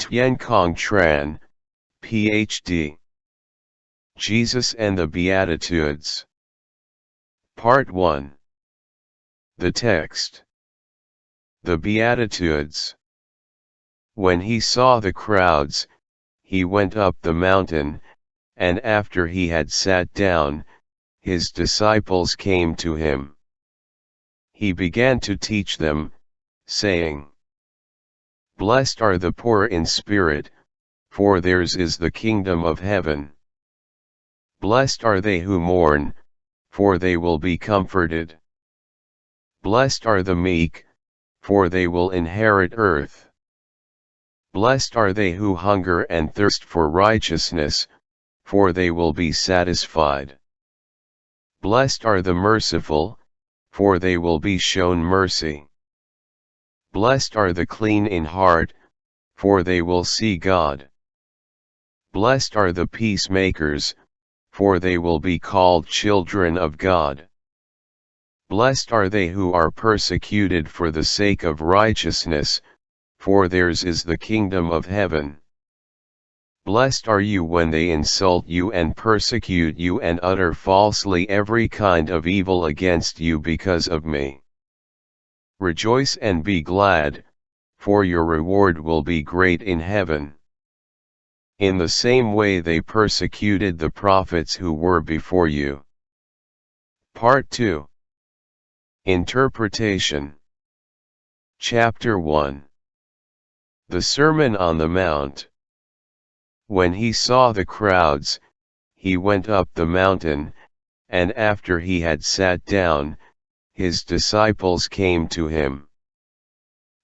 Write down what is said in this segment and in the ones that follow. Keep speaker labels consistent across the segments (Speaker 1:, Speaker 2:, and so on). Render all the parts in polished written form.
Speaker 1: Tien Cong Tran, Ph.D. Jesus and the Beatitudes. Part 1. The text. The Beatitudes. When he saw the crowds, he went up the mountain, and after he had sat down, his disciples came to him. He began to teach them, saying, "Blessed are the poor in spirit, for theirs is the kingdom of heaven. Blessed are they who mourn, for they will be comforted. Blessed are the meek, for they will inherit earth. Blessed are they who hunger and thirst for righteousness, for they will be satisfied. Blessed are the merciful, for they will be shown mercy. Blessed are the clean in heart, for they will see God. Blessed are the peacemakers, for they will be called children of God. Blessed are they who are persecuted for the sake of righteousness, for theirs is the kingdom of heaven. Blessed are you when they insult you and persecute you and utter falsely every kind of evil against you because of me. Rejoice and be glad, for your reward will be great in heaven. In the same way they persecuted the prophets who were before you." Part 2. Interpretation. Chapter 1. The Sermon on the Mount. When he saw the crowds, he went up the mountain, and after he had sat down, his disciples came to him.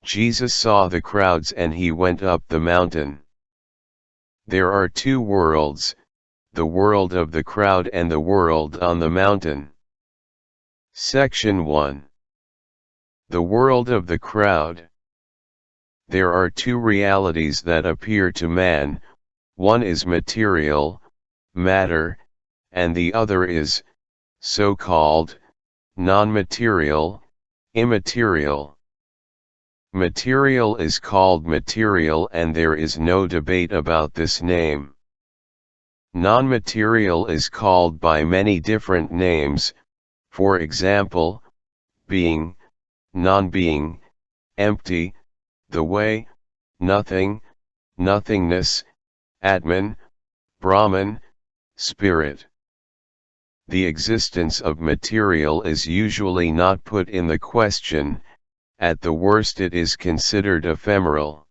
Speaker 1: Jesus saw the crowds and he went up the mountain. There are two worlds, the world of the crowd and the world on the mountain. Section 1. The world of the crowd. There are two realities that appear to man, one is material, matter, and the other is, so-called, non-material, immaterial. Material is called material and there is no debate about this name. Non-material is called by many different names, for example, being, non-being, empty, the way, nothing, nothingness, Atman, Brahman, spirit. The existence of material is usually not put in the question. At the worst it is considered ephemeral.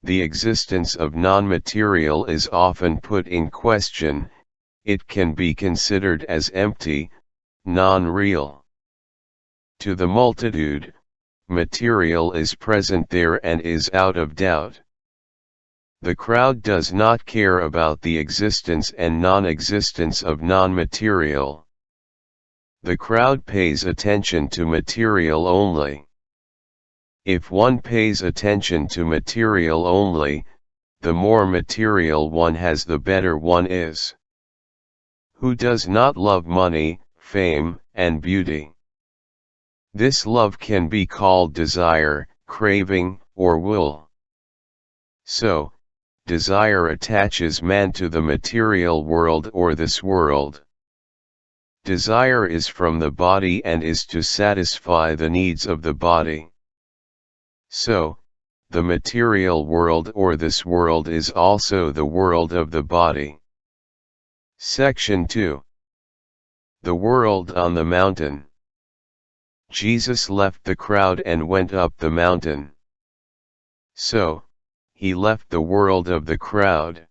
Speaker 1: The existence of non-material is often put in question. It can be considered as empty, non-real. To the multitude, material is present there and is out of doubt. The crowd does not care about the existence and non-existence of non-material. The crowd pays attention to material only. If one pays attention to material only, the more material one has the better one is. Who does not love money, fame, and beauty? This love can be called desire, craving, or will. So, desire attaches man to the material world or this world. Desire is from the body and is to satisfy the needs of the body. So, the material world or this world is also the world of the body. Section 2. The world on the mountain. Jesus left the crowd and went up the mountain. So, he left the world of the crowd.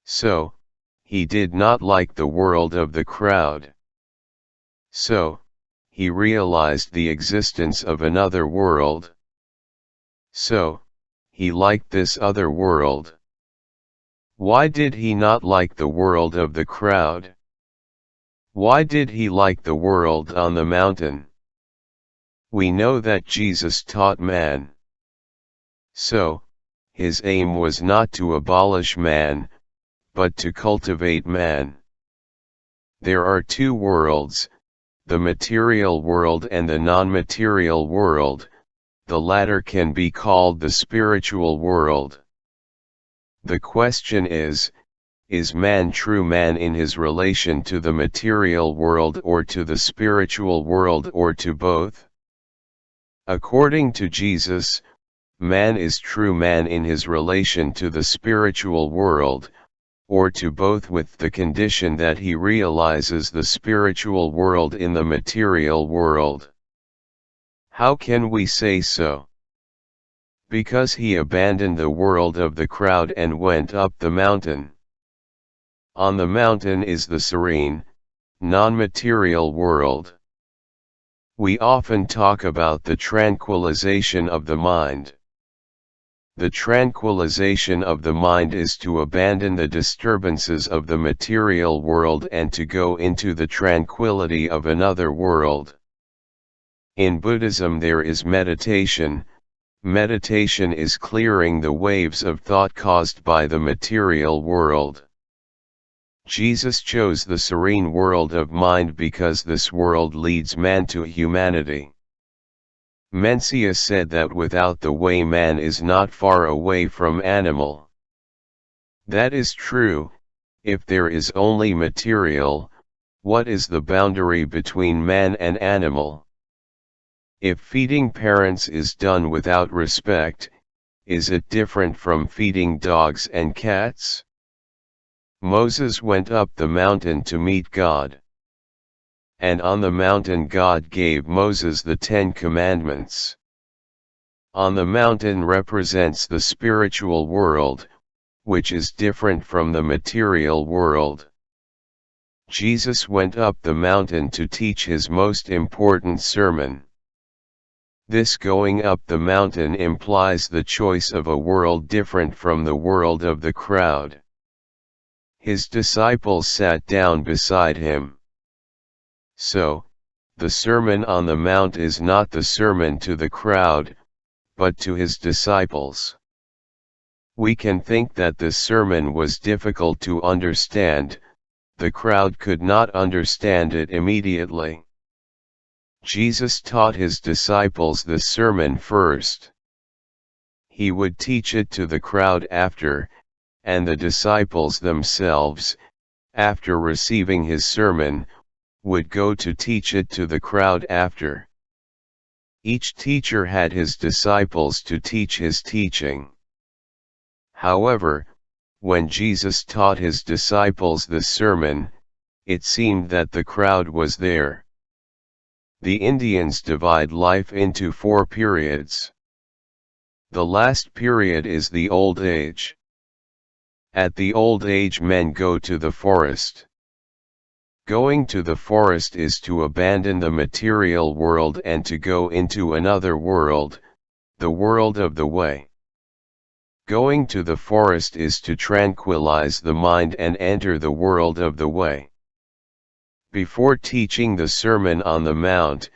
Speaker 1: So, he did not like the world of the crowd. So, he realized the existence of another world. So, he liked this other world. Why did he not like the world of the crowd? Why did he like the world on the mountain? We know that Jesus taught man. So, his aim was not to abolish man, but to cultivate man. There are two worlds, the material world and the non-material world. the latter can be called the spiritual world. The question is man true man in his relation to the material world or to the spiritual world or to both? According to Jesus, man is true man in his relation to the spiritual world, or to both, with the condition that he realizes the spiritual world in the material world. How can we say so? Because he abandoned the world of the crowd and went up the mountain. On the mountain is the serene, non-material world. We often talk about the tranquilization of the mind. The tranquilization of the mind is to abandon the disturbances of the material world and to go into the tranquility of another world. In Buddhism there is meditation. Meditation is clearing the waves of thought caused by the material world. Jesus chose the serene world of mind because this world leads man to humanity. Mencius said that without the way man is not far away from animal. That is true. If there is only material, what is the boundary between man and animal? If feeding parents is done without respect, is it different from feeding dogs and cats? Moses went up the mountain to meet God. And on the mountain God gave Moses the 10 Commandments. On the mountain represents the spiritual world, which is different from the material world. Jesus went up the mountain to teach his most important sermon. This going up the mountain implies the choice of a world different from the world of the crowd. His disciples sat down beside him. So, the Sermon on the Mount is not the sermon to the crowd, but to his disciples. We can think that this sermon was difficult to understand. The crowd could not understand it immediately. Jesus taught his disciples this sermon first. He would teach it to the crowd after, and the disciples themselves, after receiving his sermon, would go to teach it to the crowd after. Each teacher had his disciples to teach his teaching. However, when Jesus taught his disciples this sermon, it seemed that the crowd was there. The Indians divide life into 4 periods. The last period is the old age. At the old age men go to the forest. Going to the forest is to abandon the material world and to go into another world, the world of the way. Going to the forest is to tranquilize the mind and enter the world of the way. Before teaching the Sermon on the Mount,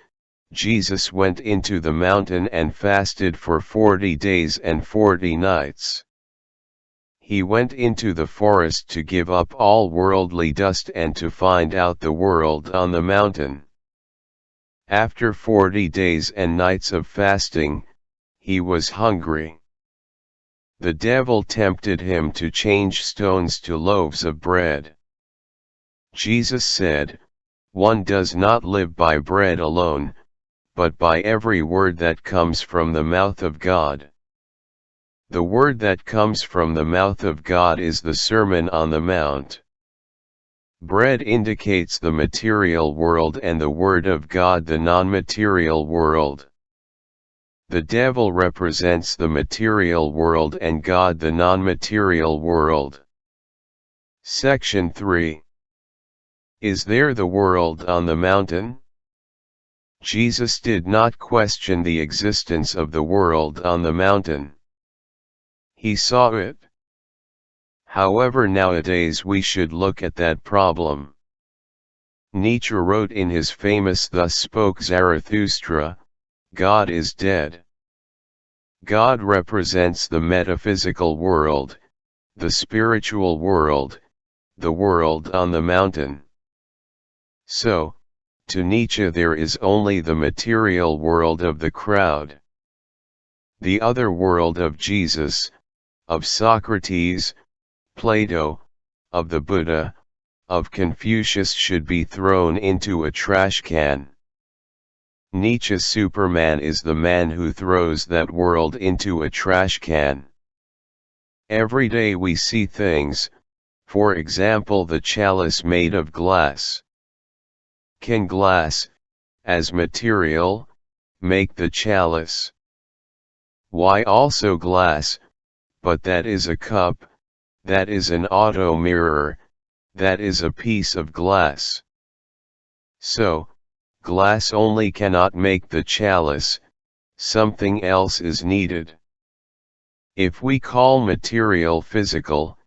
Speaker 1: Jesus went into the mountain and fasted for 40 days and 40 nights. He went into the forest to give up all worldly dust and to find out the world on the mountain. After 40 days and nights of fasting, he was hungry. The devil tempted him to change stones to loaves of bread. Jesus said, "One does not live by bread alone, but by every word that comes from the mouth of God." The word that comes from the mouth of God is the Sermon on the Mount. Bread indicates the material world and the Word of God the non-material world. The devil represents the material world and God the non-material world. Section 3. Is there the world on the mountain? Jesus did not question the existence of the world on the mountain. He saw it. However, nowadays we should look at that problem. Nietzsche wrote in his famous "Thus Spoke Zarathustra," God is dead. God represents the metaphysical world, the spiritual world, the world on the mountain. So, to Nietzsche there is only the material world of the crowd. The other world of Jesus, of Socrates, Plato, of the Buddha, of Confucius should be thrown into a trash can. Nietzsche's Superman is the man who throws that world into a trash can. Every day we see things, for example the chalice made of glass. Can glass, as material, make the chalice? Why also glass? But that is a cup, that is an auto mirror, that is a piece of glass. So, glass only cannot make the chalice, something else is needed. If we call material physical,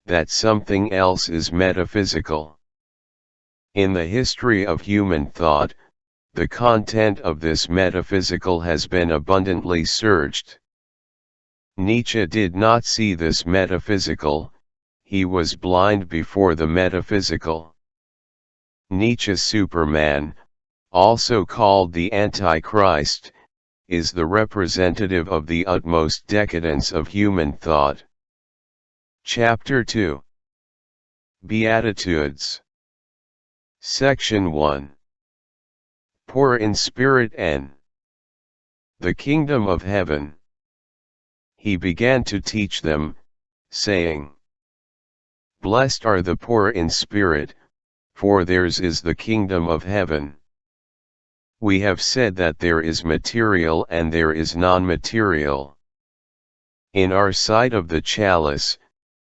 Speaker 1: that something else is metaphysical. In the history of human thought, the content of this metaphysical has been abundantly searched. Nietzsche did not see this metaphysical, he was blind before the metaphysical. Nietzsche's Superman, also called the Antichrist, is the representative of the utmost decadence of human thought. Chapter 2. Beatitudes. Section 1. Poor in spirit and the kingdom of heaven. He began to teach them, saying, Blessed are the poor in spirit, for theirs is the kingdom of heaven. We have said that there is material and there is non-material. In our side of the chalice,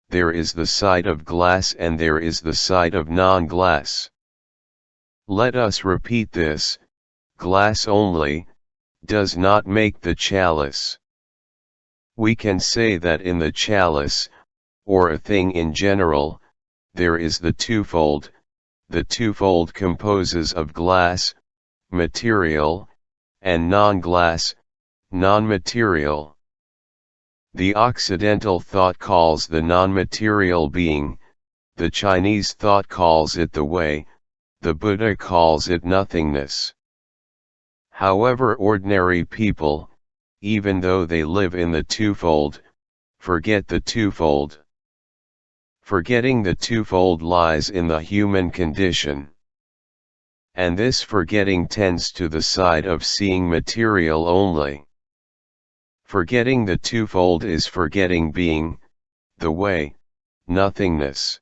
Speaker 1: there is the side of glass and there is the side of non-glass. Let us repeat this, glass only, does not make the chalice. We can say that in the chalice, or a thing in general, there is the twofold composes of glass, material, and non-glass, non-material. The Occidental thought calls the non-material being, the Chinese thought calls it the way, the Buddha calls it nothingness. However, ordinary people, even though they live in the twofold, forget the twofold. Forgetting the twofold lies in the human condition. And this forgetting tends to the side of seeing material only. Forgetting the twofold is forgetting being, the way, nothingness.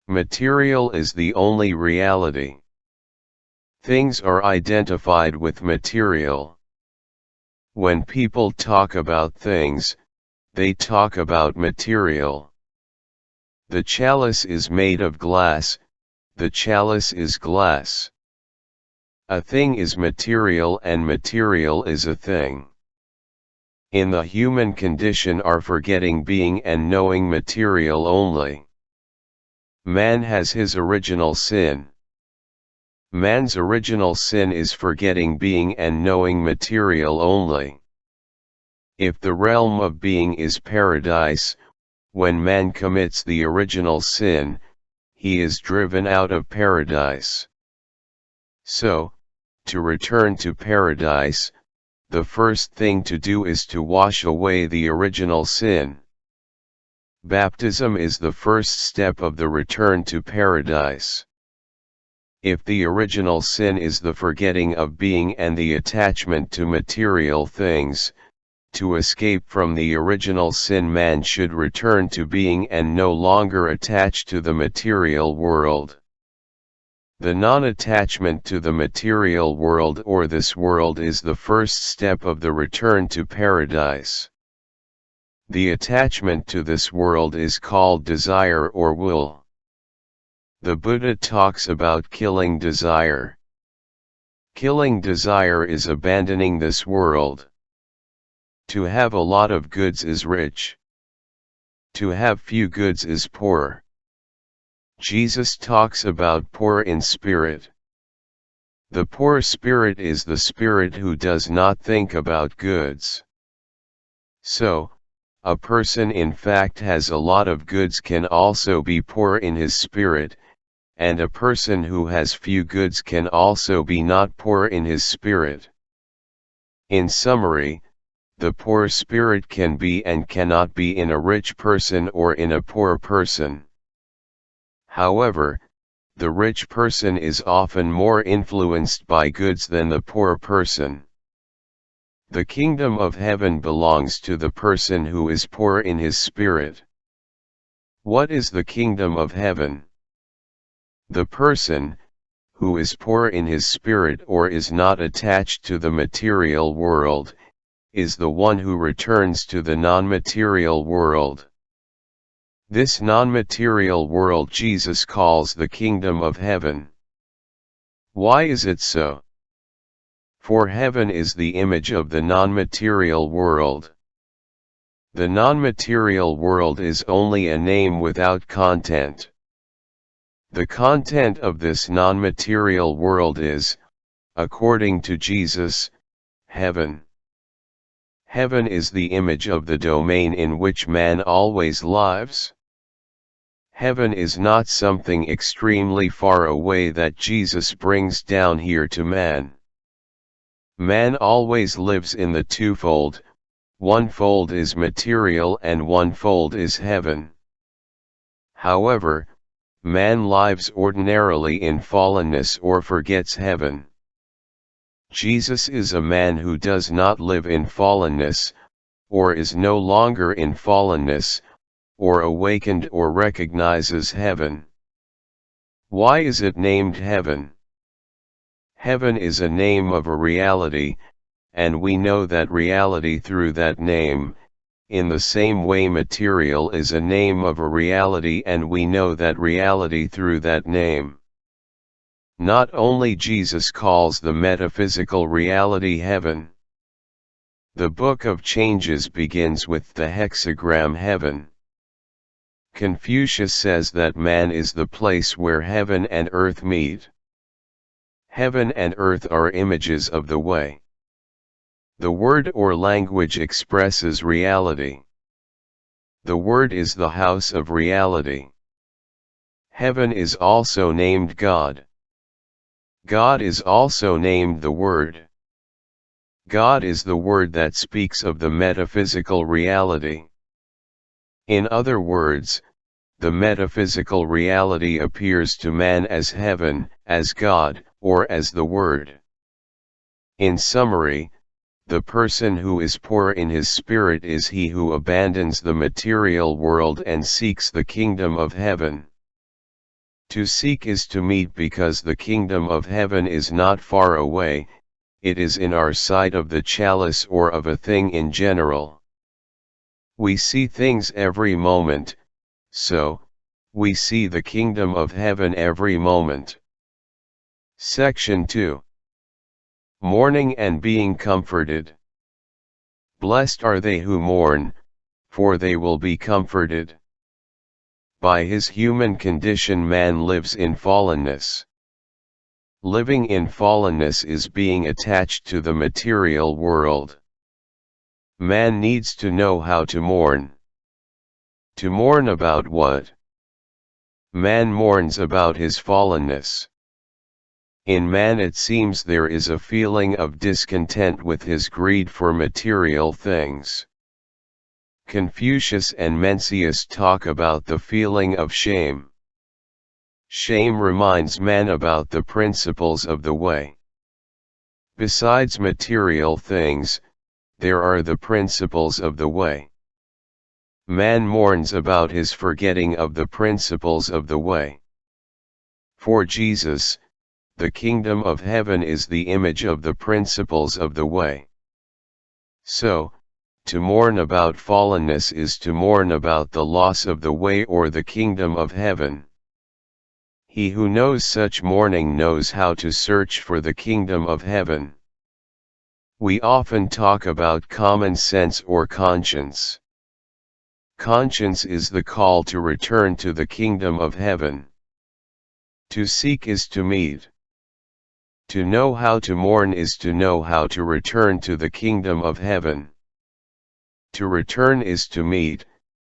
Speaker 1: Material is the only reality. Things are identified with material. When people talk about things, they talk about material. The chalice is made of glass, the chalice is glass. A thing is material and material is a thing. In the human condition are forgetting being and knowing material only. Man has his original sin. Man's original sin is forgetting being and knowing material only. If the realm of being is paradise, when man commits the original sin, he is driven out of paradise. So, to return to paradise, the first thing to do is to wash away the original sin. Baptism is the first step of the return to paradise. If the original sin is the forgetting of being and the attachment to material things, to escape from the original sin man should return to being and no longer attach to the material world. The non-attachment to the material world or this world is the first step of the return to paradise. The attachment to this world is called desire or will. The Buddha talks about killing desire. Killing desire is abandoning this world. To have a lot of goods is rich. To have few goods is poor. Jesus talks about poor in spirit. The poor spirit is the spirit who does not think about goods. So, a person in fact has a lot of goods can also be poor in his spirit, and a person who has few goods can also be not poor in his spirit. In summary, the poor spirit can be and cannot be in a rich person or in a poor person. However, the rich person is often more influenced by goods than the poor person. The kingdom of heaven belongs to the person who is poor in his spirit. What is the kingdom of heaven? The person, who is poor in his spirit or is not attached to the material world, is the one who returns to the non-material world. This non-material world Jesus calls the kingdom of heaven. Why is it so? For heaven is the image of the non-material world. The non-material world is only a name without content. The content of this non-material world is, according to Jesus, heaven. Heaven is the image of the domain in which man always lives. Heaven is not something extremely far away that Jesus brings down here to man. Man always lives in the twofold, one fold is material and one fold is heaven. However, man lives ordinarily in fallenness or forgets heaven. Jesus is a man who does not live in fallenness, or is no longer in fallenness, or awakened or recognizes heaven. Why is it named heaven? Heaven is a name of a reality, and we know that reality through that name. In the same way material is a name of a reality and we know that reality through that name. Not only Jesus calls the metaphysical reality heaven. The Book of Changes begins with the hexagram heaven. Confucius says that man is the place where heaven and earth meet. Heaven and earth are images of the way. The word or language expresses reality. The word is the house of reality. Heaven is also named God. God is also named the Word. God is the word that speaks of the metaphysical reality. In other words, the metaphysical reality appears to man as heaven, as God, or as the Word. In summary, the person who is poor in his spirit is he who abandons the material world and seeks the kingdom of heaven. To seek is to meet because the kingdom of heaven is not far away, it is in our sight of the chalice or of a thing in general. We see things every moment, so, we see the kingdom of heaven every moment. Section 2. Mourning and being comforted. Blessed are they who mourn, for they will be comforted. By his human condition man lives in fallenness. Living in fallenness is being attached to the material world. Man needs to know how to mourn. To mourn about what? Man mourns about his fallenness. In man it seems there is a feeling of discontent with his greed for material things. Confucius and Mencius talk about the feeling of shame. Shame reminds man about the principles of the way. Besides material things, there are the principles of the way. Man mourns about his forgetting of the principles of the way. For Jesus, the kingdom of heaven is the image of the principles of the way. So, to mourn about fallenness is to mourn about the loss of the way or the kingdom of heaven. He who knows such mourning knows how to search for the kingdom of heaven. We often talk about common sense or conscience. Conscience is the call to return to the kingdom of heaven. To seek is to meet. To know how to mourn is to know how to return to the kingdom of heaven. To return is to meet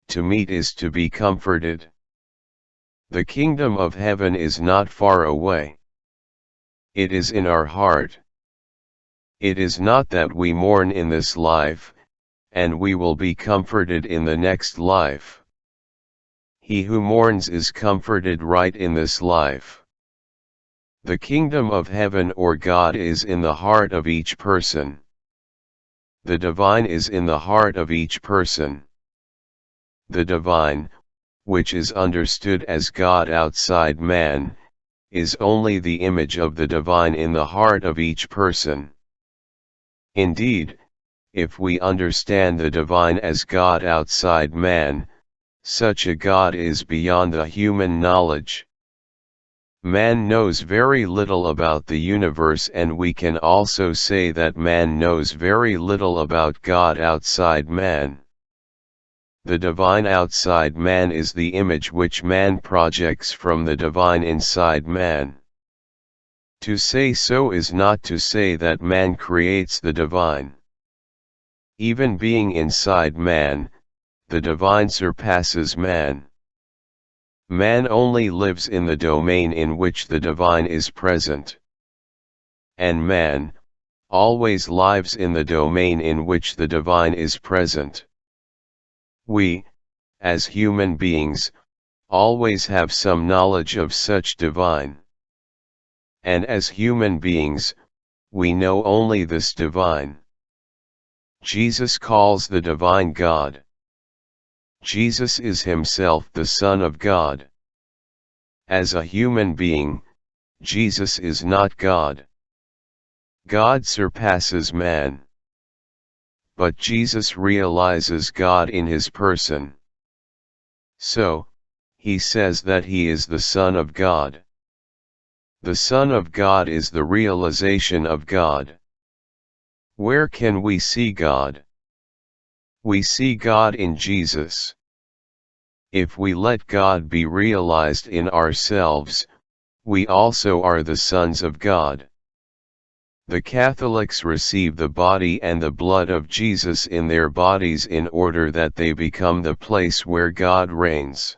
Speaker 1: is to be comforted. The kingdom of heaven is not far away. It is in our heart. It is not that we mourn in this life, and we will be comforted in the next life. He who mourns is comforted right in this life. The kingdom of heaven or God is in the heart of each person. The divine is in the heart of each person. The divine, which is understood as God outside man, is only the image of the divine in the heart of each person. Indeed, if we understand the divine as God outside man, such a God is beyond the human knowledge. Man knows very little about the universe, and we can also say that man knows very little about God outside man. The divine outside man is the image which man projects from the divine inside man. To say so is not to say that man creates the divine. Even being inside man, the divine surpasses man. Man only lives in the domain in which the divine is present. And man always lives in the domain in which the divine is present. We, as human beings, always have some knowledge of such divine. And as human beings, we know only this divine. Jesus calls the divine God. Jesus is himself the Son of God. As a human being, Jesus is not God. God surpasses man. But Jesus realizes God in his person. So, he says that he is the Son of God. The Son of God is the realization of God. Where can we see God? We see God in Jesus. If we let God be realized in ourselves, we also are the sons of God. The Catholics receive the body and the blood of Jesus in their bodies in order that they become the place where God reigns.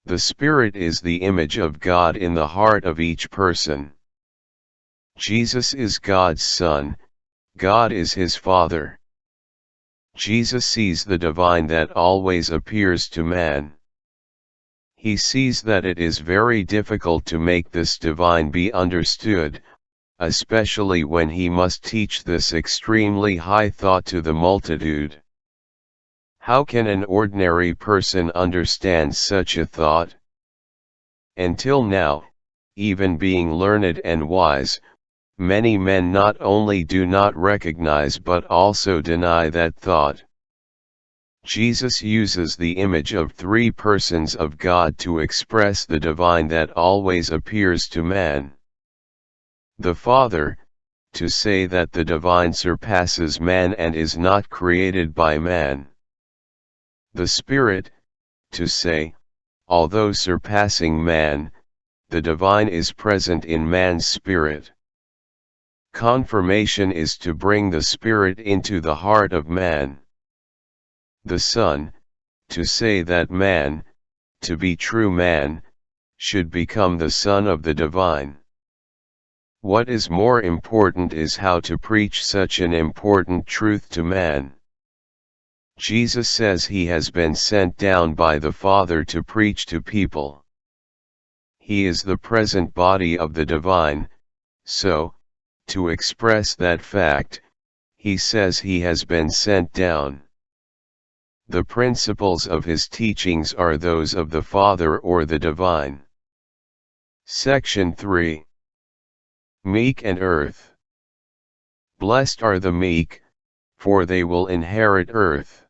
Speaker 1: The Spirit is the image of God in the heart of each person. Jesus is God's Son, God is his Father. Jesus sees the divine that always appears to man. He sees that it is very difficult to make this divine be understood, especially when he must teach this extremely high thought to the multitude. How can an ordinary person understand such a thought? Until now, even being learned and wise, many men not only do not recognize but also deny that thought. Jesus uses the image of three persons of God to express the divine that always appears to man. The Father, to say that the divine surpasses man and is not created by man. The Spirit, to say, although surpassing man, the divine is present in man's spirit. Confirmation is to bring the Spirit into the heart of man. The Son, to say that man, to be true man, should become the Son of the divine. What is more important is how to preach such an important truth to man. Jesus says he has been sent down by the Father to preach to people. He is the present body of the divine, so, to express that fact, he says he has been sent down. The principles of his teachings are those of the Father or the divine. Section 3. Meek and earth. Blessed are the meek, for they will inherit earth.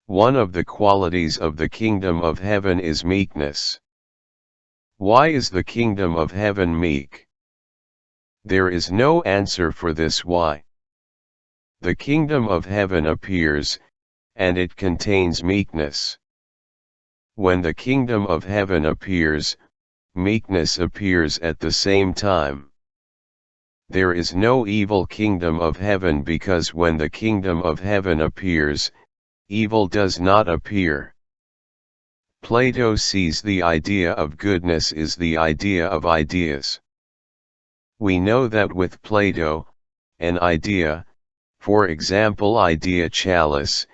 Speaker 1: One of the qualities of the kingdom of heaven is meekness. Why is the kingdom of heaven meek? There is no answer for this why. The kingdom of heaven appears, and it contains meekness. When the kingdom of heaven appears, meekness appears at the same time. There is no evil kingdom of heaven because when the kingdom of heaven appears, evil does not appear. Plato sees the idea of goodness is the idea of ideas. We know that with Plato, an idea, For example, idea chalice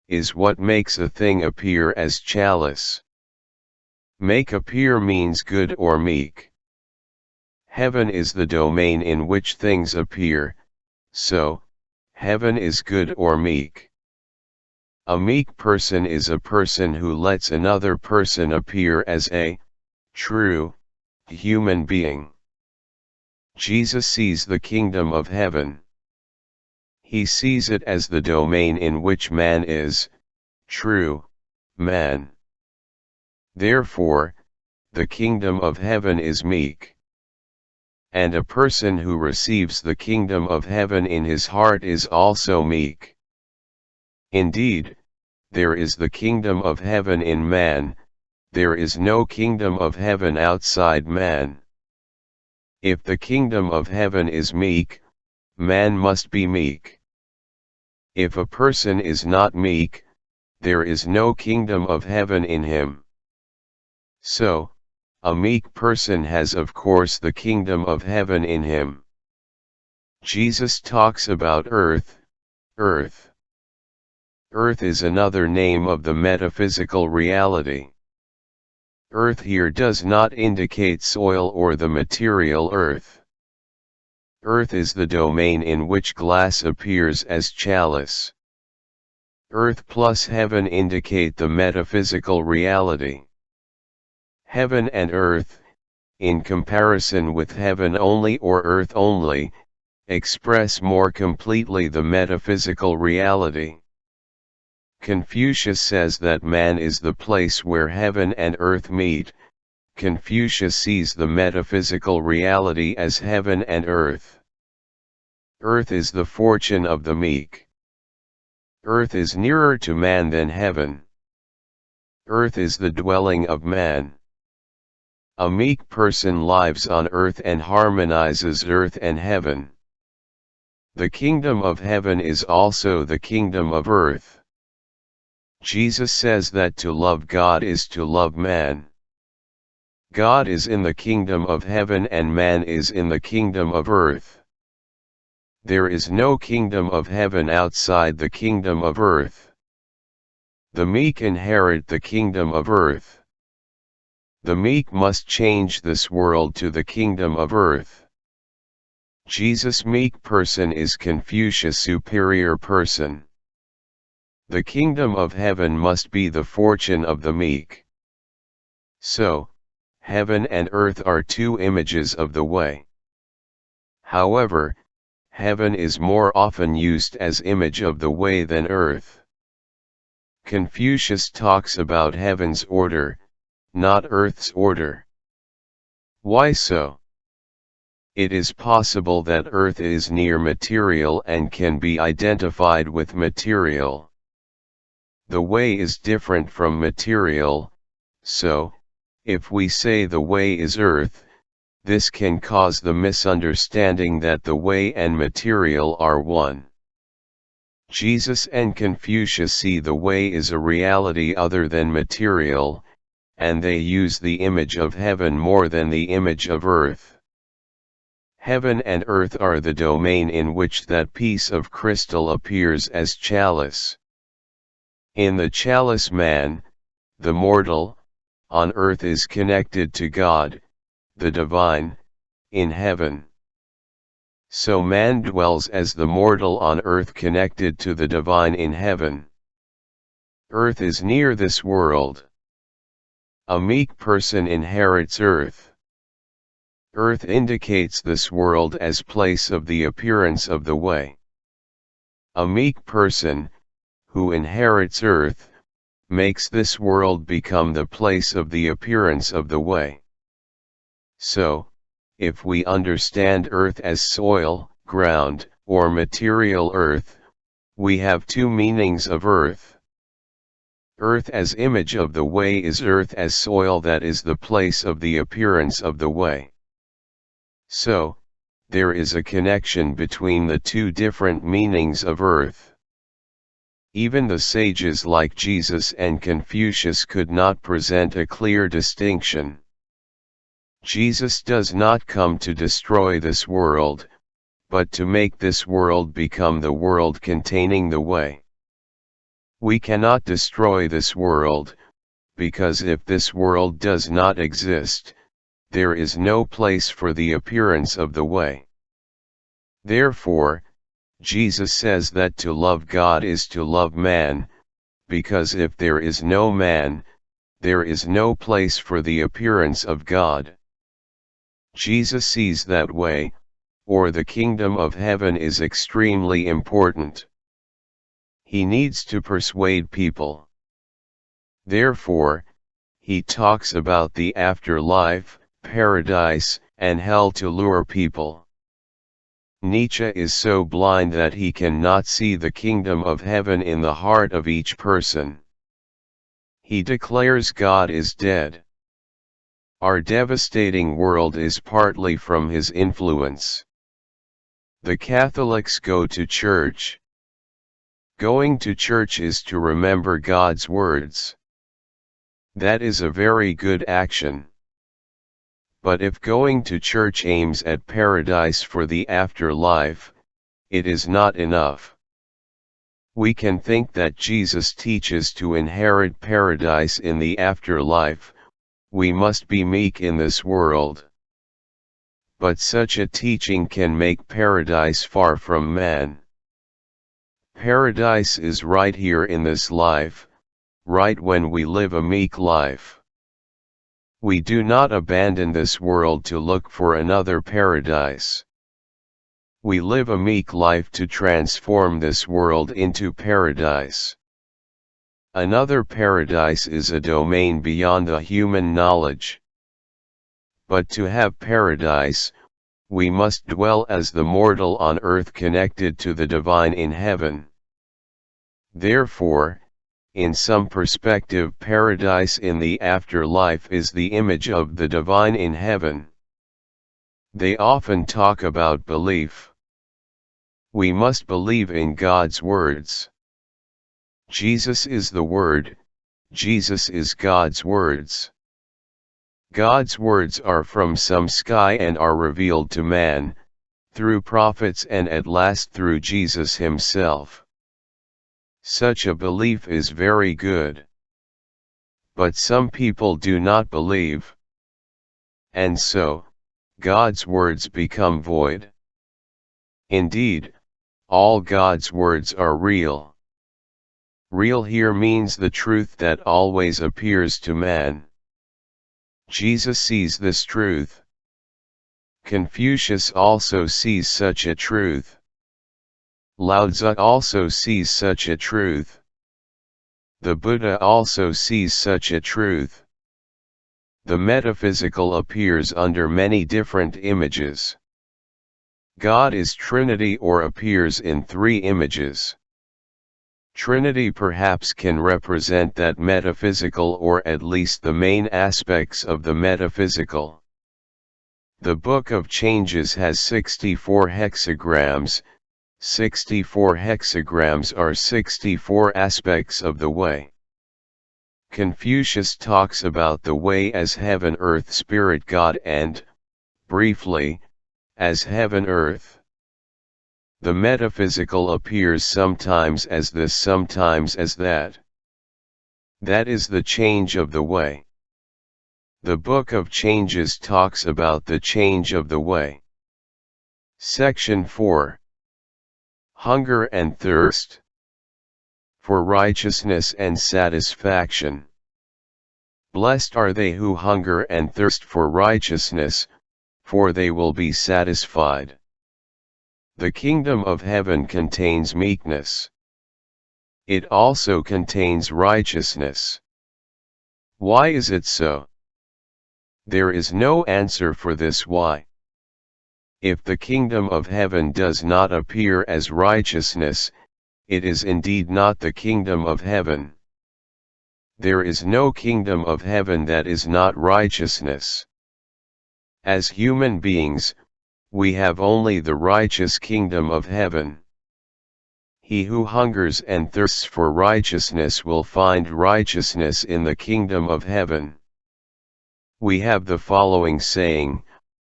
Speaker 1: is what makes a thing appear as chalice. Make appear means good or meek. Heaven is the domain in which things appear, so, heaven is good or meek. A meek person is a person who lets another person appear as a true human being. Jesus sees the kingdom of heaven. He sees it as the domain in which man is true man. Therefore, the kingdom of heaven is meek. And a person who receives the kingdom of heaven in his heart is also meek. Indeed, there is the kingdom of heaven in man, there is no kingdom of heaven outside man. If the kingdom of heaven is meek, man must be meek. If a person is not meek, there is no kingdom of heaven in him. So, a meek person has of course the kingdom of heaven in him. Jesus talks about earth. Earth is another name of the metaphysical reality. Earth here does not indicate soil or the material earth. Earth is the domain in which glass appears as chalice. Earth plus heaven indicate the metaphysical reality. Heaven and earth, in comparison with heaven only or earth only, express more completely the metaphysical reality. Confucius says that man is the place where heaven and earth meet. Confucius sees the metaphysical reality as heaven and earth. Earth is the fortune of the meek. Earth is nearer to man than heaven. Earth is the dwelling of man. A meek person lives on earth and harmonizes earth and heaven. The kingdom of heaven is also the kingdom of earth. Jesus says that to love God is to love man. God is in the kingdom of heaven and man is in the kingdom of earth. There is no kingdom of heaven outside the kingdom of earth. The meek inherit the kingdom of earth. The meek must change this world to the kingdom of earth. Jesus' meek person is Confucius' superior person. The kingdom of heaven must be the fortune of the meek. So, heaven and earth are two images of the way. However, heaven is more often used as image of the way than earth. Confucius talks about heaven's order, not earth's order. Why so? It is possible that earth is near material and can be identified with material. The way is different from material, so, if we say the way is earth, this can cause the misunderstanding that the way and material are one. Jesus and Confucius see the way is a reality other than material, and they use the image of heaven more than the image of earth. Heaven and earth are the domain in which that piece of crystal appears as chalice. In the chalice man, the mortal, on earth is connected to God, the divine, in heaven. So man dwells as the mortal on earth connected to the divine in heaven. Earth is near this world. A meek person inherits earth. Earth indicates this world as place of the appearance of the way. A meek person, who inherits earth, makes this world become the place of the appearance of the way. So, if we understand earth as soil, ground, or material earth, we have two meanings of earth. Earth as image of the way is earth as soil that is the place of the appearance of the way. So, there is a connection between the two different meanings of earth. Even the sages like Jesus and Confucius could not present a clear distinction. Jesus does not come to destroy this world, but to make this world become the world containing the way. We cannot destroy this world, because if this world does not exist, there is no place for the appearance of the way. Therefore, Jesus says that to love God is to love man, because if there is no man, there is no place for the appearance of God. Jesus sees that way, or the kingdom of heaven is extremely important. He needs to persuade people. Therefore, he talks about the afterlife, paradise, and hell to lure people. Nietzsche is so blind that he cannot see the kingdom of heaven in the heart of each person. He declares God is dead. Our devastating world is partly from his influence. The Catholics go to church. Going to church is to remember God's words. That is a very good action. But if going to church aims at paradise for the afterlife, it is not enough. We can think that Jesus teaches to inherit paradise in the afterlife, we must be meek in this world. But such a teaching can make paradise far from man. Paradise is right here in this life, right when we live a meek life. We do not abandon this world to look for another paradise. We live a meek life to transform this world into paradise. Another paradise is a domain beyond the human knowledge. But to have paradise, we must dwell as the mortal on earth connected to the divine in heaven. Therefore, in some perspective, paradise in the afterlife is the image of the divine in heaven. They often talk about belief. We must believe in God's words. Jesus is the Word, Jesus is God's words. God's words are from some sky and are revealed to man, through prophets and at last through Jesus himself. Such a belief is very good. But some people do not believe. And so, God's words become void. Indeed, all God's words are real. Real here means the truth that always appears to man. Jesus sees this truth. Confucius also sees such a truth. Lao Tzu also sees such a truth. The Buddha also sees such a truth. The metaphysical appears under many different images. God is Trinity or appears in three images. Trinity perhaps can represent that metaphysical or at least the main aspects of the metaphysical. The Book of Changes has 64 hexagrams. 64 hexagrams are 64 aspects of the way. Confucius talks about the way as heaven, earth, spirit, God and, briefly, as heaven, earth. The metaphysical appears sometimes as this, sometimes as that. That is the change of the way. The Book of Changes talks about the change of the way. Section 4. Hunger and thirst for righteousness and satisfaction. Blessed are they who hunger and thirst for righteousness, for they will be satisfied. The kingdom of heaven contains meekness. It also contains righteousness. Why is it so? There is no answer for this why. If the kingdom of heaven does not appear as righteousness, it is indeed not the kingdom of heaven. There is no kingdom of heaven that is not righteousness. As human beings, we have only the righteous kingdom of heaven. He who hungers and thirsts for righteousness will find righteousness in the kingdom of heaven. We have the following saying,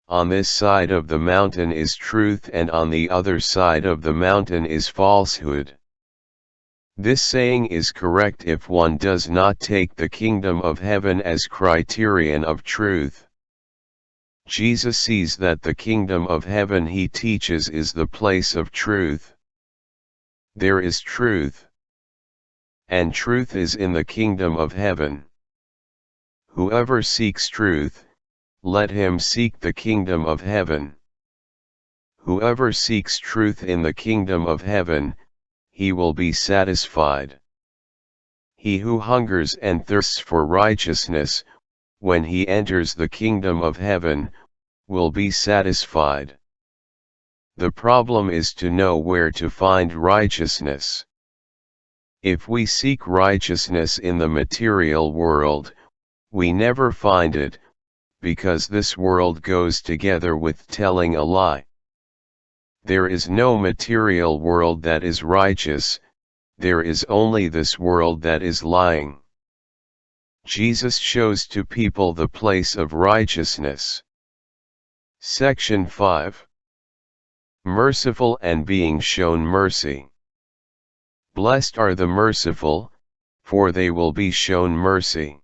Speaker 1: on this side of the mountain is truth and on the other side of the mountain is falsehood. This saying is correct if one does not take the kingdom of heaven as criterion of truth. Jesus sees that the kingdom of heaven he teaches is the place of truth. There is truth. And truth is in the kingdom of heaven. Whoever seeks truth, let him seek the kingdom of heaven. Whoever seeks truth in the kingdom of heaven, he will be satisfied. He who hungers and thirsts for righteousness, when he enters the kingdom of heaven, will be satisfied. The problem is to know where to find righteousness. If we seek righteousness in the material world, we never find it, because this world goes together with telling a lie. There is no material world that is righteous, there is only this world that is lying. Jesus shows to people the place of righteousness. Section 5. Merciful and being shown mercy. Blessed are the merciful, for they will be shown mercy.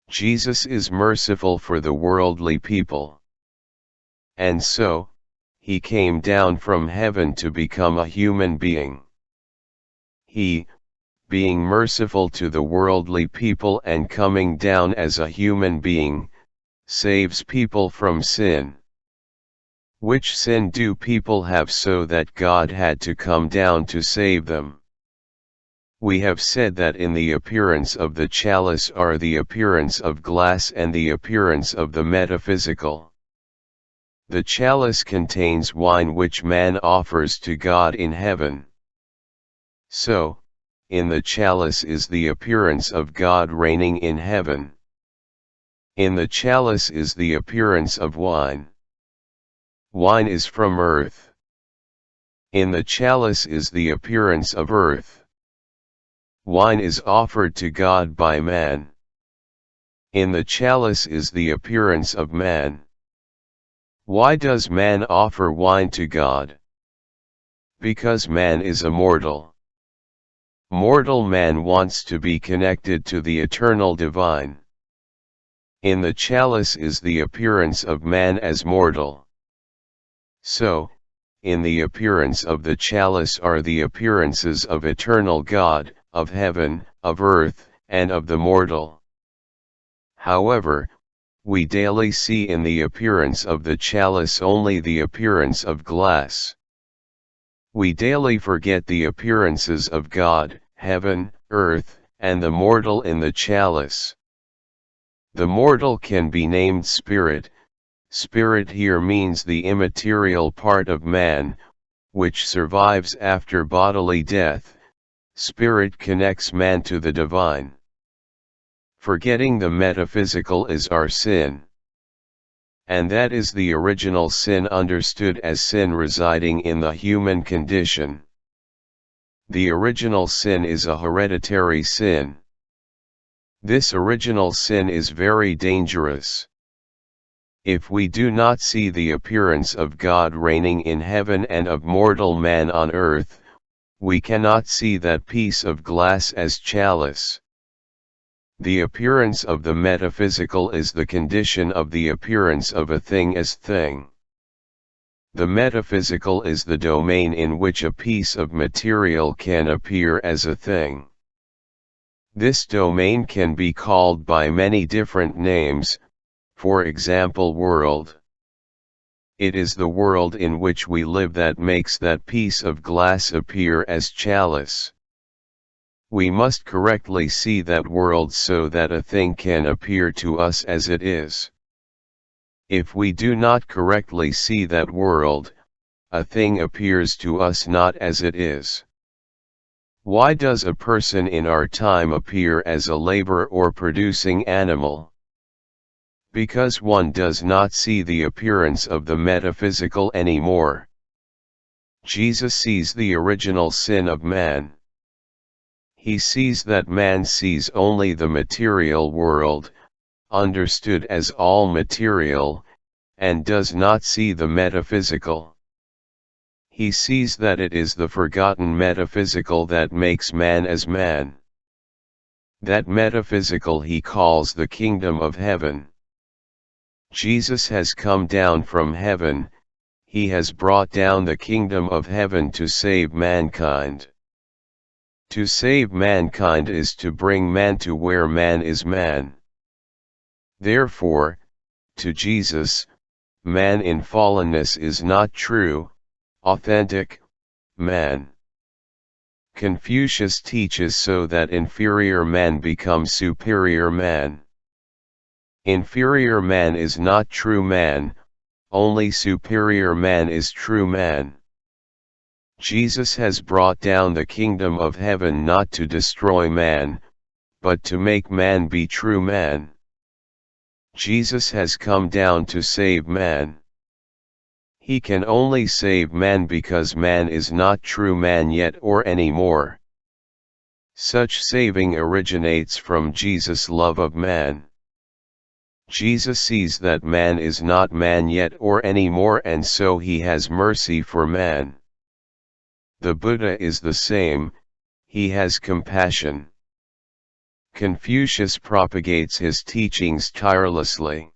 Speaker 1: Jesus is merciful for the worldly people. And so, he came down from heaven to become a human being. He, being merciful to the worldly people and coming down as a human being, saves people from sin. Which sin do people have so that God had to come down to save them? We have said that in the appearance of the chalice are the appearance of glass and the appearance of the metaphysical. The chalice contains wine which man offers to God in heaven. So, in the chalice is the appearance of God reigning in heaven. In the chalice is the appearance of wine. Wine is from earth. In the chalice is the appearance of earth. Wine is offered to God by man. In the chalice is the appearance of man. Why does man offer wine to God? Because man is immortal. Mortal man wants to be connected to the eternal divine. In the chalice is the appearance of man as mortal. So, in the appearance of the chalice are the appearances of eternal God, of heaven, of earth, and of the mortal. However, we daily see in the appearance of the chalice only the appearance of glass. We daily forget the appearances of God, heaven, earth, and the mortal in the chalice. The mortal can be named spirit. Spirit here means the immaterial part of man, which survives after bodily death. Spirit connects man to the divine. Forgetting the metaphysical is our sin. And that is the original sin understood as sin residing in the human condition. The original sin is a hereditary sin. This original sin is very dangerous. If we do not see the appearance of God reigning in heaven and of mortal man on earth, we cannot see that piece of glass as chalice. The appearance of the metaphysical is the condition of the appearance of a thing as thing. The metaphysical is the domain in which a piece of material can appear as a thing. This domain can be called by many different names, for example world. It is the world in which we live that makes that piece of glass appear as chalice. We must correctly see that world so that a thing can appear to us as it is. If we do not correctly see that world, a thing appears to us not as it is. Why does a person in our time appear as a labor or producing animal? Because one does not see the appearance of the metaphysical anymore. Jesus sees the original sin of man. He sees that man sees only the material world, understood as all material, and does not see the metaphysical. He sees that it is the forgotten metaphysical that makes man as man. That metaphysical he calls the kingdom of heaven. Jesus has come down from heaven, he has brought down the kingdom of heaven to save mankind. To save mankind is to bring man to where man is man. Therefore, to Jesus, man in fallenness is not true, authentic, man. Confucius teaches so that inferior man becomes superior man. Inferior man is not true man, only superior man is true man. Jesus has brought down the kingdom of heaven not to destroy man, but to make man be true man. Jesus has come down to save man. He can only save man because man is not true man yet or anymore. Such saving originates from Jesus' love of man. Jesus sees that man is not man yet or anymore, and so he has mercy for man. The Buddha is the same, he has compassion. Confucius propagates his teachings tirelessly.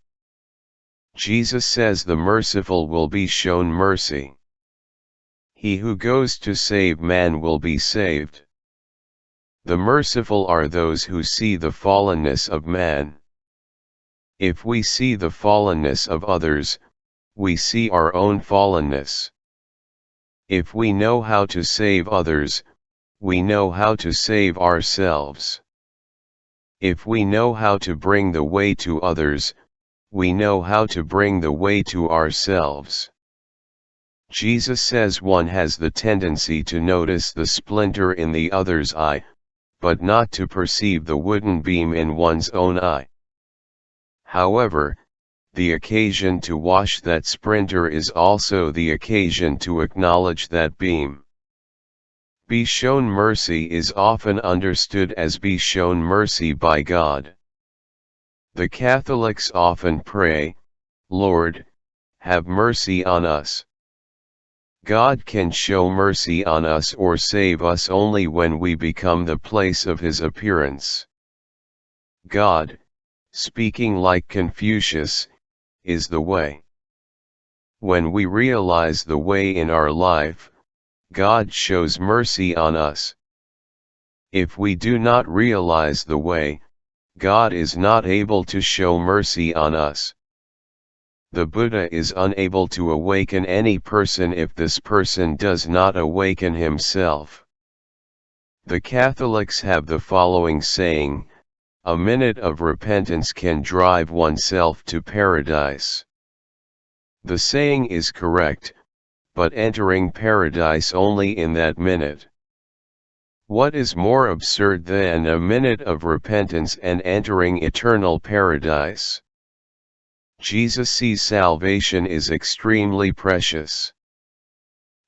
Speaker 1: Jesus says the merciful will be shown mercy. He who goes to save man will be saved. The merciful are those who see the fallenness of man. If we see the fallenness of others, we see our own fallenness. If we know how to save others, we know how to save ourselves. If we know how to bring the way to others, we know how to bring the way to ourselves. Jesus says one has the tendency to notice the splinter in the other's eye, but not to perceive the wooden beam in one's own eye. However, the occasion to wash that splinter is also the occasion to acknowledge that beam. Be shown mercy is often understood as be shown mercy by God. The Catholics often pray, "Lord, have mercy on us." God can show mercy on us or save us only when we become the place of His appearance. God, speaking like Confucius, is the way. When we realize the way in our life, God shows mercy on us. If we do not realize the way, God is not able to show mercy on us. The Buddha is unable to awaken any person if this person does not awaken himself. The Catholics have the following saying, "A minute of repentance can drive oneself to paradise." The saying is correct, but entering paradise only in that minute. What is more absurd than a minute of repentance and entering eternal paradise? Jesus sees salvation is extremely precious.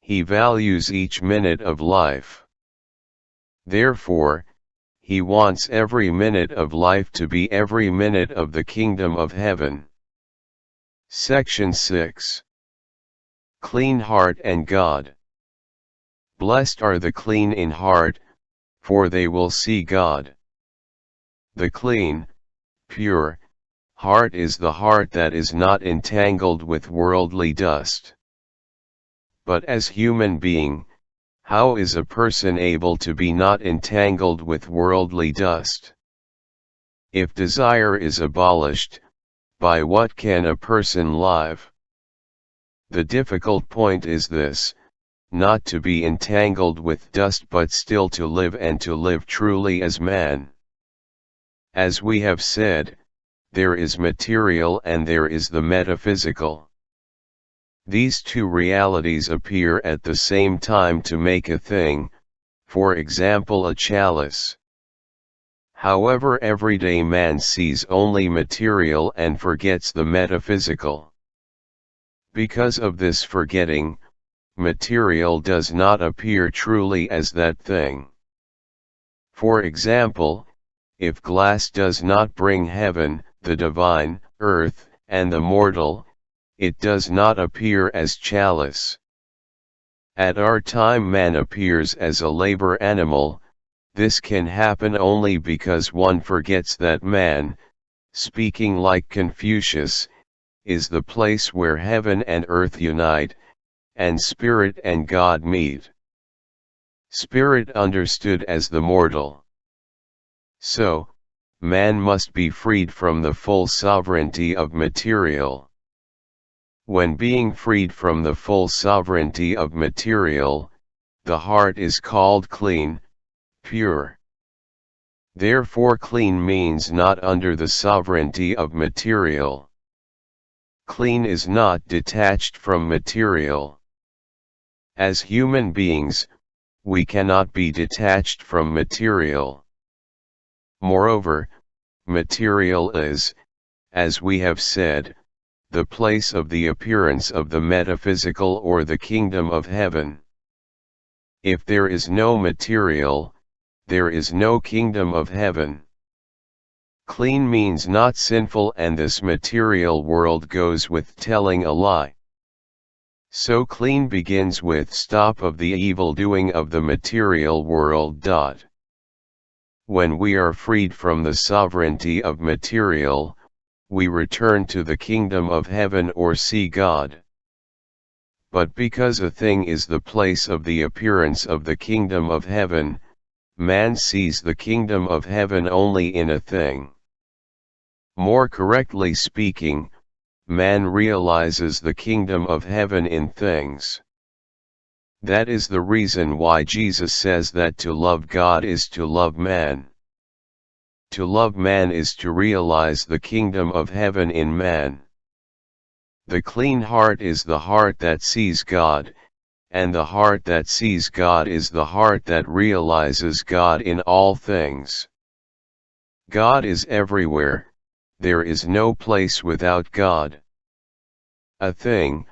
Speaker 1: He values each minute of life. Therefore, He wants every minute of life to be every minute of the kingdom of heaven. Section 6. Clean heart and God. Blessed are the clean in heart, for they will see God. The clean, pure, heart is the heart that is not entangled with worldly dust. But as human being, how is a person able to be not entangled with worldly dust? If desire is abolished, by what can a person live? The difficult point is this, not to be entangled with dust but still to live and to live truly as man. As we have said, there is material and there is the metaphysical. These two realities appear at the same time to make a thing, for example a chalice. However, everyday man sees only material and forgets the metaphysical. Because of this forgetting, material does not appear truly as that thing. For example, if glass does not bring heaven, the divine, earth, and the mortal, it does not appear as chalice. At our time man appears as a labor animal. This can happen only because one forgets that man, speaking like Confucius, is the place where heaven and earth unite, and spirit and God meet. Spirit understood as the mortal. So, man must be freed from the full sovereignty of material. When being freed from the full sovereignty of material, the heart is called clean, pure. Therefore clean means not under the sovereignty of material. Clean is not detached from material. As human beings, we cannot be detached from material. Moreover, material is, as we have said, the place of the appearance of the metaphysical or the kingdom of heaven. If there is no material, there is no kingdom of heaven. Clean means not sinful, and this material world goes with telling a lie. So clean begins with stop of the evil doing of the material world. When we are freed from the sovereignty of material, we return to the kingdom of heaven or see God. But because a thing is the place of the appearance of the kingdom of heaven, man sees the kingdom of heaven only in a thing. More correctly speaking, man realizes the kingdom of heaven in things. That is the reason why Jesus says that to love God is to love man. To love man is to realize the kingdom of heaven in man. The clean heart is the heart that sees God, and the heart that sees God is the heart that realizes God in all things. God is everywhere, there is no place without God. A thing,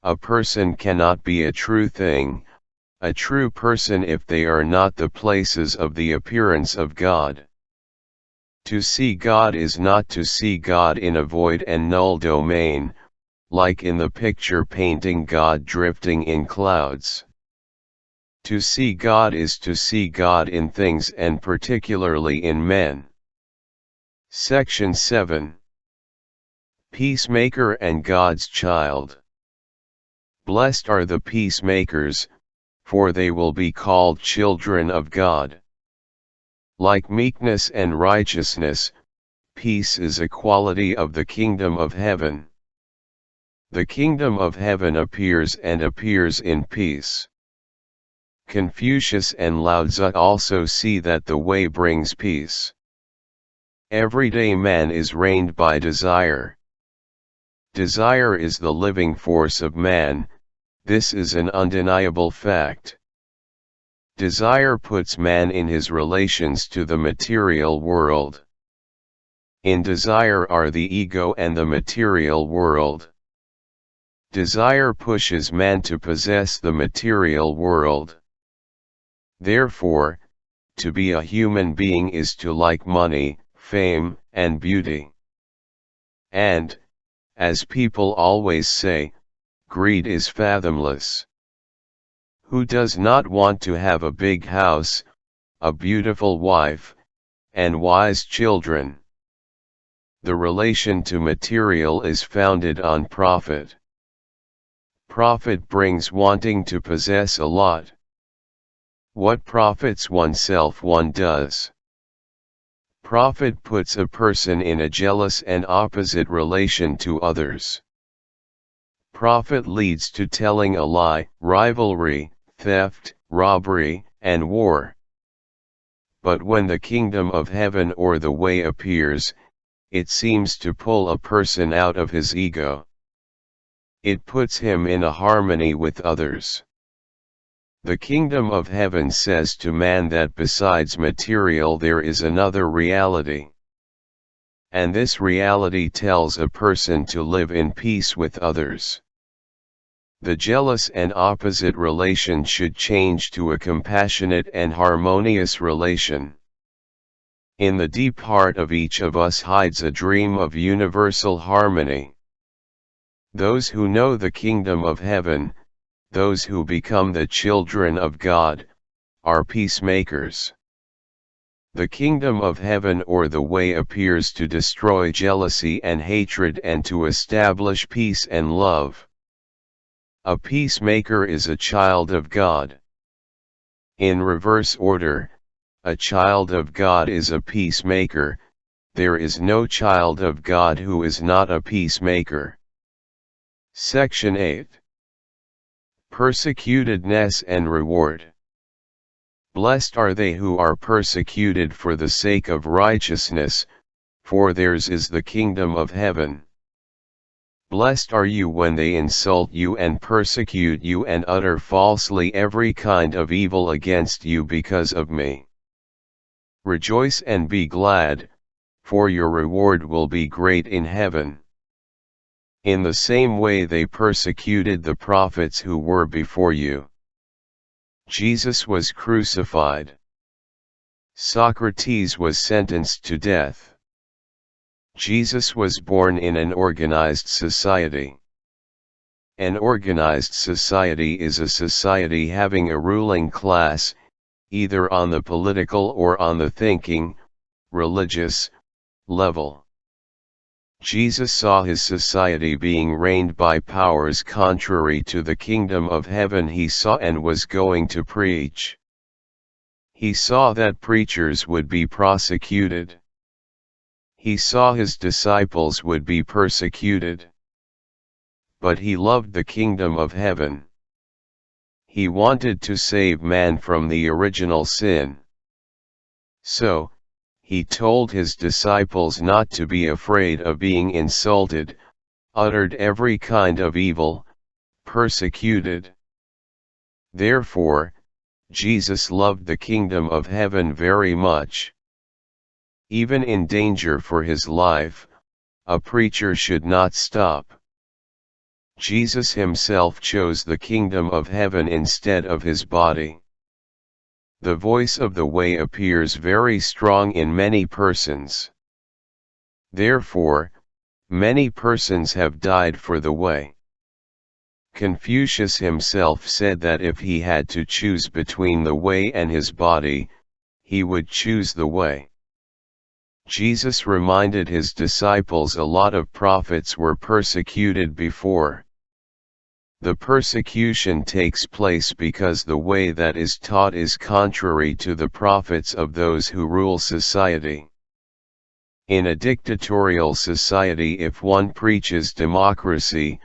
Speaker 1: a person cannot be a true thing, a true person if they are not the places of the appearance of God. To see God is not to see God in a void and null domain, like in the picture painting God drifting in clouds. To see God is to see God in things and particularly in men. Section 7. Peacemaker and God's child. Blessed are the peacemakers, for they will be called children of God. Like meekness and righteousness, peace is a quality of the kingdom of heaven. The kingdom of heaven appears in peace. Confucius and Lao Tzu also see that the way brings peace. Everyday man is reigned by desire. Desire is the living force of man, this is an undeniable fact. Desire puts man in his relations to the material world. In desire are the ego and the material world. Desire pushes man to possess the material world. Therefore, to be a human being is to like money, fame, and beauty. And, as people always say, greed is fathomless. Who does not want to have a big house, a beautiful wife, and wise children? The relation to material is founded on profit. Profit brings wanting to possess a lot. What profits oneself one does. Profit puts a person in a jealous and opposite relation to others. Profit leads to telling a lie, rivalry, theft, robbery, and war. But when the kingdom of heaven or the way appears, it seems to pull a person out of his ego. It puts him in a harmony with others. The kingdom of heaven says to man that besides material there is another reality. And this reality tells a person to live in peace with others. The jealous and opposite relation should change to a compassionate and harmonious relation. In the deep heart of each of us hides a dream of universal harmony. Those who know the kingdom of heaven, those who become the children of God, are peacemakers. The kingdom of heaven or the way appears to destroy jealousy and hatred and to establish peace and love. A peacemaker is a child of God. In reverse order, a child of God is a peacemaker. There is no child of God who is not a peacemaker. Section 8. Persecutedness and reward. Blessed are they who are persecuted for the sake of righteousness, for theirs is the kingdom of heaven. Blessed are you when they insult you and persecute you and utter falsely every kind of evil against you because of me. Rejoice and be glad, for your reward will be great in heaven. In the same way they persecuted the prophets who were before you. Jesus was crucified. Socrates was sentenced to death. Jesus was born in an organized society. An organized society is a society having a ruling class, either on the political or on the thinking, religious, level. Jesus saw his society being reigned by powers contrary to the kingdom of heaven he saw and was going to preach. He saw that preachers would be prosecuted. He saw his disciples would be persecuted. But he loved the kingdom of heaven. He wanted to save man from the original sin. So, he told his disciples not to be afraid of being insulted, uttered every kind of evil, persecuted. Therefore, Jesus loved the kingdom of heaven very much. Even in danger for his life, a preacher should not stop. Jesus himself chose the kingdom of heaven instead of his body. The voice of the way appears very strong in many persons. Therefore, many persons have died for the way. Confucius himself said that if he had to choose between the way and his body, he would choose the way. Jesus reminded his disciples a lot of prophets were persecuted before. The persecution takes place because the way that is taught is contrary to the prophets of those who rule society. In a dictatorial society, if one preaches democracy,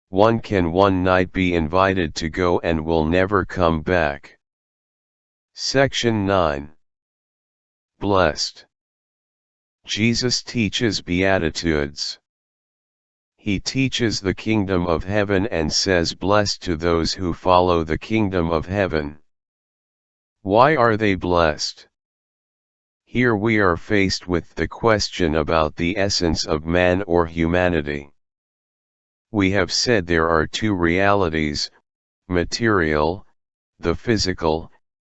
Speaker 1: one can one night be invited to go and will never come back. Section 9. Blessed. Jesus teaches Beatitudes. He teaches the kingdom of heaven and says blessed to those who follow the kingdom of heaven. Why are they blessed? Here we are faced with the question about the essence of man or humanity. We have said there are two realities, material, the physical,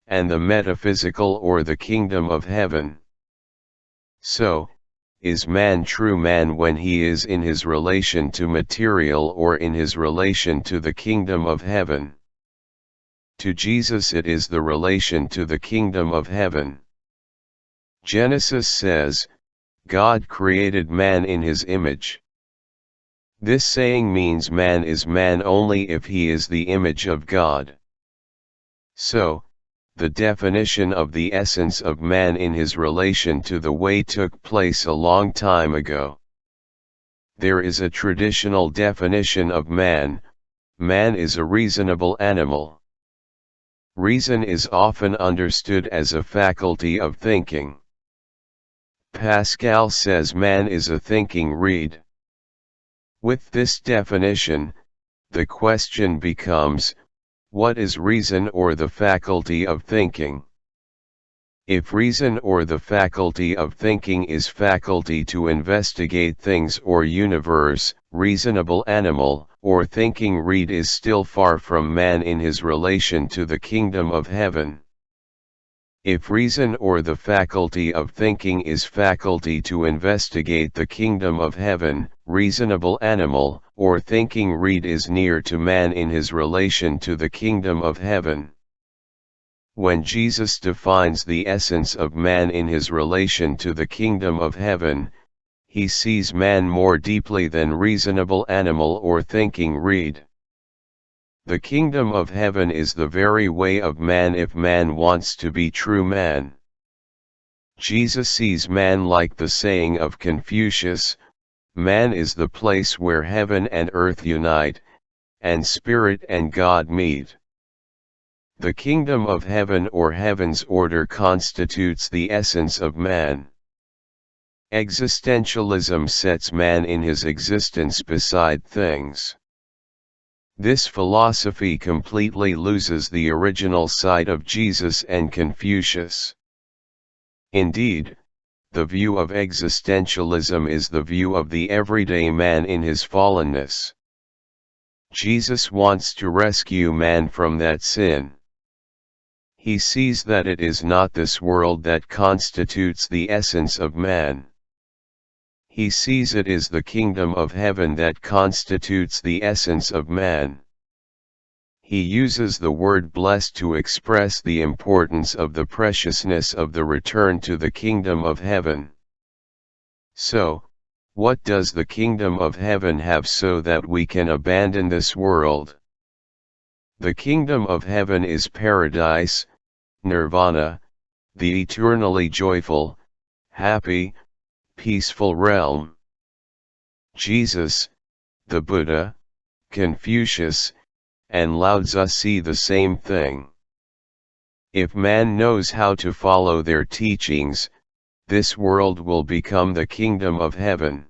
Speaker 1: and the metaphysical or the kingdom of heaven. So, is man true man when he is in his relation to material or in his relation to the kingdom of heaven? To Jesus it is the relation to the kingdom of heaven. Genesis says, God created man in his image. This saying means man is man only if he is the image of God. So, the definition of the essence of man in his relation to the way took place a long time ago. There is a traditional definition of man. Man is a reasonable animal. Reason is often understood as a faculty of thinking. Pascal says man is a thinking reed. With this definition, the question becomes, what is reason or the faculty of thinking? If reason or the faculty of thinking is faculty to investigate things or universe, reasonable animal, or thinking reed is still far from man in his relation to the kingdom of heaven. If reason or the faculty of thinking is faculty to investigate the kingdom of heaven, reasonable animal, or thinking reed is near to man in his relation to the kingdom of heaven. When Jesus defines the essence of man in his relation to the kingdom of heaven, he sees man more deeply than reasonable animal or thinking reed. The kingdom of heaven is the very way of man if man wants to be true man. Jesus sees man like the saying of Confucius, man is the place where heaven and earth unite, and spirit and God meet. The kingdom of heaven or heaven's order constitutes the essence of man. Existentialism sets man in his existence beside things. This philosophy completely loses the original sight of Jesus and Confucius. Indeed, the view of existentialism is the view of the everyday man in his fallenness. Jesus wants to rescue man from that sin. He sees that it is not this world that constitutes the essence of man. He sees it is the kingdom of heaven that constitutes the essence of man. He uses the word blessed to express the importance of the preciousness of the return to the kingdom of heaven. So, what does the kingdom of heaven have so that we can abandon this world? The kingdom of heaven is paradise, nirvana, the eternally joyful, happy, peaceful realm. Jesus, the Buddha, Confucius, and Lao Tzu see the same thing. If man knows how to follow their teachings, this world will become the kingdom of heaven.